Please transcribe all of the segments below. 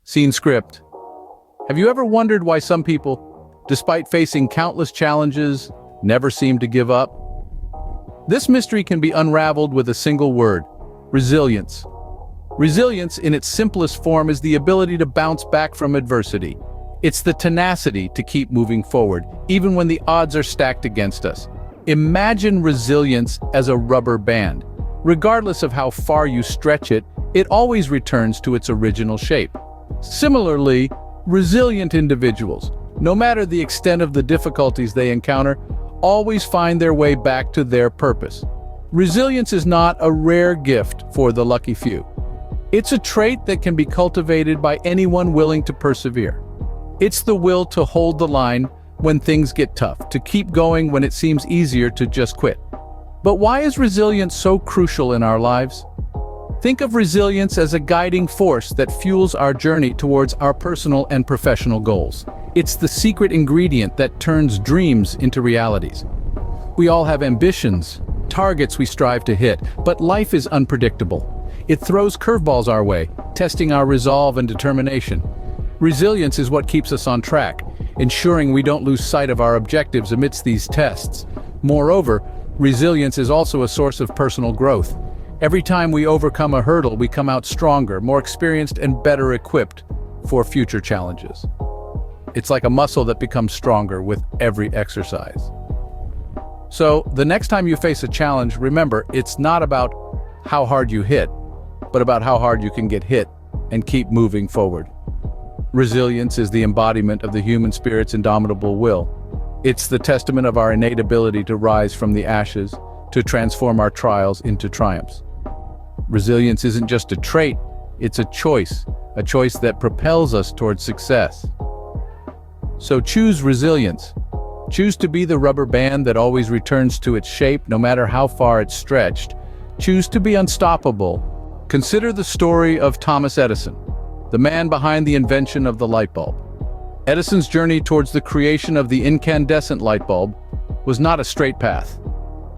Scene script. Have you ever wondered why some people, despite facing countless challenges, never seem to give up? This mystery can be unraveled with a single word: resilience. Resilience, in its simplest form, is the ability to bounce back from adversity. It's the tenacity to keep moving forward, even when the odds are stacked against us. Imagine resilience as a rubber band. Regardless of how far you stretch it, it always returns to its original shape. Similarly, resilient individuals, no matter the extent of the difficulties they encounter, always find their way back to their purpose. Resilience is not a rare gift for the lucky few. It's a trait that can be cultivated by anyone willing to persevere. It's the will to hold the line when things get tough, to keep going when it seems easier to just quit. But why is resilience so crucial in our lives? Think of resilience as a guiding force that fuels our journey towards our personal and professional goals. It's the secret ingredient that turns dreams into realities. We all have ambitions, targets we strive to hit, but life is unpredictable. It throws curveballs our way, testing our resolve and determination. Resilience is what keeps us on track, ensuring we don't lose sight of our objectives amidst these tests. Moreover, resilience is also a source of personal growth. Every time we overcome a hurdle, we come out stronger, more experienced, and better equipped for future challenges. It's like a muscle that becomes stronger with every exercise. So, the next time you face a challenge, remember, it's not about how hard you hit, but about how hard you can get hit and keep moving forward. Resilience is the embodiment of the human spirit's indomitable will. It's the testament of our innate ability to rise from the ashes, to transform our trials into triumphs. Resilience isn't just a trait, it's a choice that propels us towards success. So choose resilience. Choose to be the rubber band that always returns to its shape no matter how far it's stretched. Choose to be unstoppable. Consider the story of Thomas Edison, the man behind the invention of the light bulb. Edison's journey towards the creation of the incandescent light bulb was not a straight path.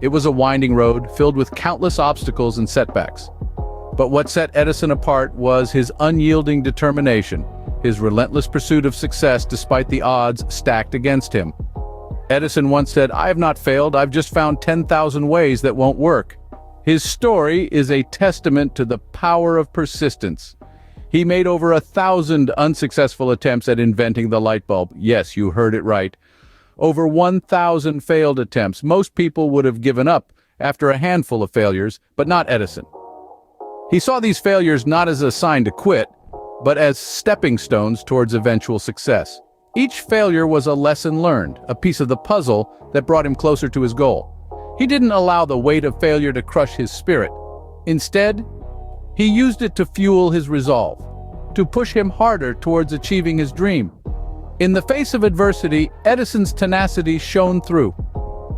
It was a winding road filled with countless obstacles and setbacks. But what set Edison apart was his unyielding determination, his relentless pursuit of success despite the odds stacked against him. Edison once said, "I have not failed, I've just found 10,000 ways that won't work." His story is a testament to the power of persistence. He made over 1,000 unsuccessful attempts at inventing the light bulb. Yes, you heard it right. Over 1,000 failed attempts. Most people would have given up after a handful of failures, but not Edison. He saw these failures not as a sign to quit, but as stepping stones towards eventual success. Each failure was a lesson learned, a piece of the puzzle that brought him closer to his goal. He didn't allow the weight of failure to crush his spirit. Instead, he used it to fuel his resolve, to push him harder towards achieving his dream. In the face of adversity, Edison's tenacity shone through.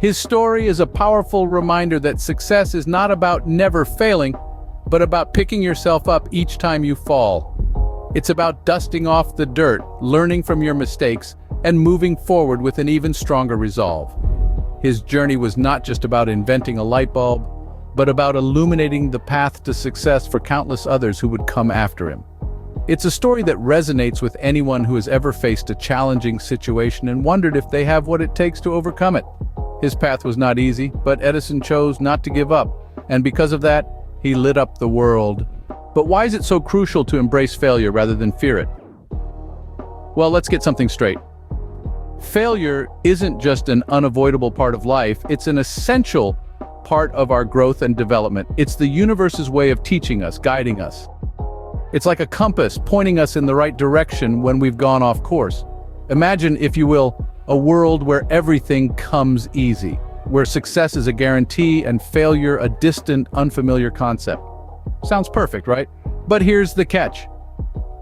His story is a powerful reminder that success is not about never failing, but about picking yourself up each time you fall. It's about dusting off the dirt, learning from your mistakes, and moving forward with an even stronger resolve. His journey was not just about inventing a light bulb, but about illuminating the path to success for countless others who would come after him. It's a story that resonates with anyone who has ever faced a challenging situation and wondered if they have what it takes to overcome it. His path was not easy, but Edison chose not to give up, and because of that, he lit up the world. But why is it so crucial to embrace failure rather than fear it? Well, let's get something straight. Failure isn't just an unavoidable part of life, it's an essential part of our growth and development. It's the universe's way of teaching us, guiding us. It's like a compass pointing us in the right direction when we've gone off course. Imagine, if you will, a world where everything comes easy, where success is a guarantee and failure a distant, unfamiliar concept. Sounds perfect, right? But here's the catch.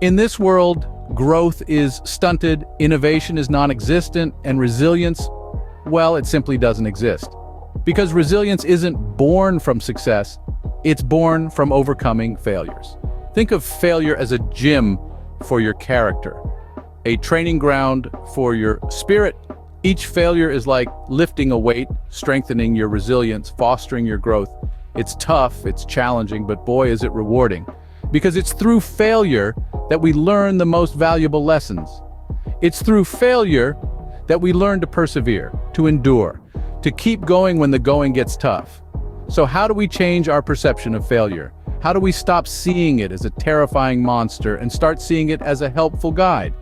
In this world, growth is stunted, innovation is non-existent, and resilience, well, it simply doesn't exist. Because resilience isn't born from success, it's born from overcoming failures. Think of failure as a gym for your character, a training ground for your spirit. Each failure is like lifting a weight, strengthening your resilience, fostering your growth. It's tough, it's challenging, but boy, is it rewarding. Because it's through failure that we learn the most valuable lessons. It's through failure that we learn to persevere, to endure, to keep going when the going gets tough. So how do we change our perception of failure? How do we stop seeing it as a terrifying monster and start seeing it as a helpful guide?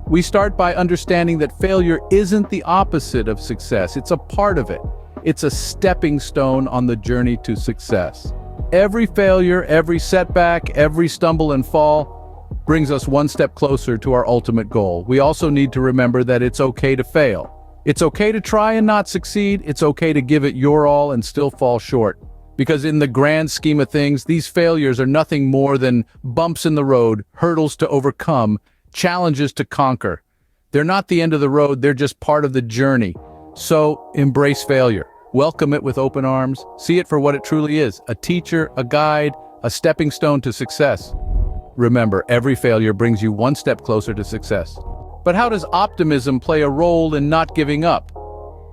We start by understanding that failure isn't the opposite of success, it's a part of it. It's a stepping stone on the journey to success. Every failure, every setback, every stumble and fall brings us one step closer to our ultimate goal. We also need to remember that it's okay to fail. It's okay to try and not succeed. It's okay to give it your all and still fall short. Because in the grand scheme of things, these failures are nothing more than bumps in the road, hurdles to overcome, challenges to conquer. They're not the end of the road, they're just part of the journey. So embrace failure. Welcome it with open arms. See it for what it truly is, a teacher, a guide, a stepping stone to success. Remember, every failure brings you one step closer to success. But how does optimism play a role in not giving up?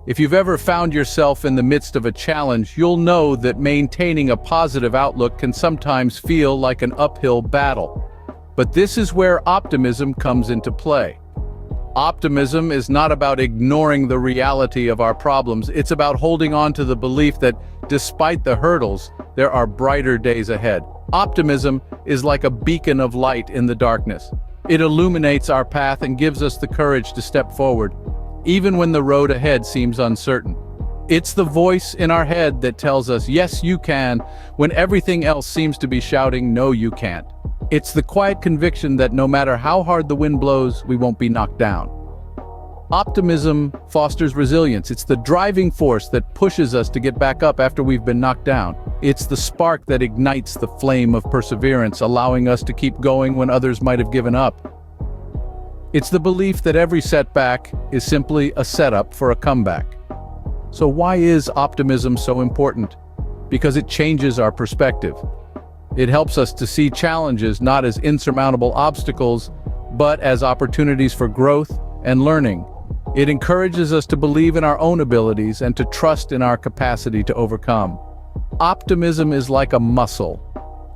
If you've ever found yourself in the midst of a challenge, you'll know that maintaining a positive outlook can sometimes feel like an uphill battle. But this is where optimism comes into play. Optimism is not about ignoring the reality of our problems. It's about holding on to the belief that despite the hurdles, there are brighter days ahead. Optimism is like a beacon of light in the darkness. It illuminates our path and gives us the courage to step forward, even when the road ahead seems uncertain. It's the voice in our head that tells us, yes, you can, when everything else seems to be shouting, no, you can't. It's the quiet conviction that no matter how hard the wind blows, we won't be knocked down. Optimism fosters resilience. It's the driving force that pushes us to get back up after we've been knocked down. It's the spark that ignites the flame of perseverance, allowing us to keep going when others might have given up. It's the belief that every setback is simply a setup for a comeback. So why is optimism so important? Because it changes our perspective. It helps us to see challenges not as insurmountable obstacles, but as opportunities for growth and learning. It encourages us to believe in our own abilities and to trust in our capacity to overcome. Optimism is like a muscle.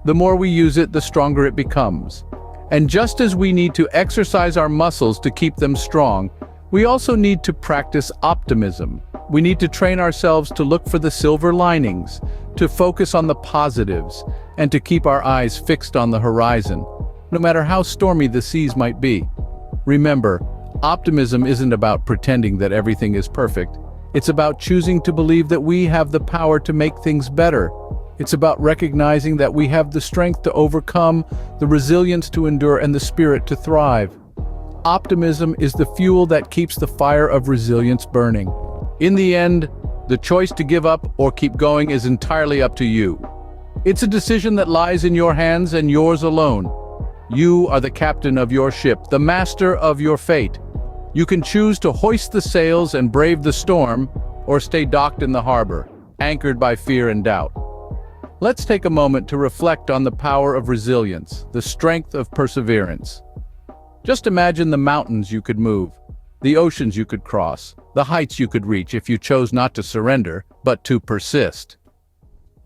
The more we use it, the stronger it becomes. And just as we need to exercise our muscles to keep them strong, we also need to practice optimism. We need to train ourselves to look for the silver linings, to focus on the positives, and to keep our eyes fixed on the horizon, no matter how stormy the seas might be. Remember, optimism isn't about pretending that everything is perfect. It's about choosing to believe that we have the power to make things better. It's about recognizing that we have the strength to overcome, the resilience to endure, and the spirit to thrive. Optimism is the fuel that keeps the fire of resilience burning. In the end, the choice to give up or keep going is entirely up to you. It's a decision that lies in your hands and yours alone. You are the captain of your ship, the master of your fate. You can choose to hoist the sails and brave the storm, or stay docked in the harbor, anchored by fear and doubt. Let's take a moment to reflect on the power of resilience, the strength of perseverance. Just imagine the mountains you could move, the oceans you could cross, the heights you could reach if you chose not to surrender, but to persist.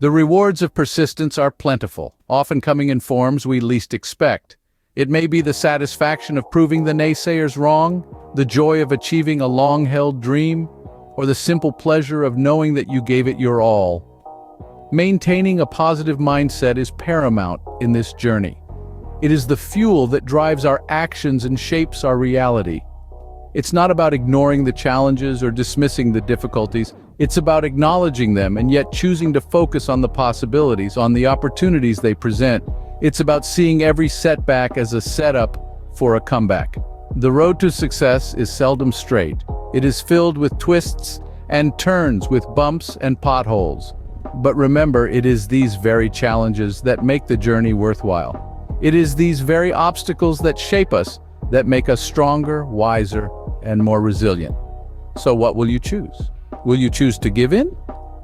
The rewards of persistence are plentiful, often coming in forms we least expect. It may be the satisfaction of proving the naysayers wrong, the joy of achieving a long-held dream, or the simple pleasure of knowing that you gave it your all. Maintaining a positive mindset is paramount in this journey. It is the fuel that drives our actions and shapes our reality. It's not about ignoring the challenges or dismissing the difficulties. It's about acknowledging them and yet choosing to focus on the possibilities, on the opportunities they present. It's about seeing every setback as a setup for a comeback. The road to success is seldom straight. It is filled with twists and turns, with bumps and potholes. But remember, it is these very challenges that make the journey worthwhile. It is these very obstacles that shape us, that make us stronger, wiser, and more resilient. So what will you choose? Will you choose to give in?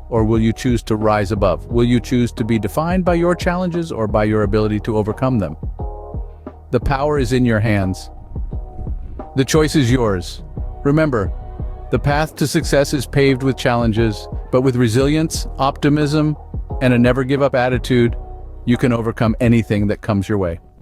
Or will you choose to rise above? Will you choose to be defined by your challenges or by your ability to overcome them? The power is in your hands. The choice is yours. Remember, the path to success is paved with challenges, but with resilience, optimism, and a never-give-up attitude, you can overcome anything that comes your way.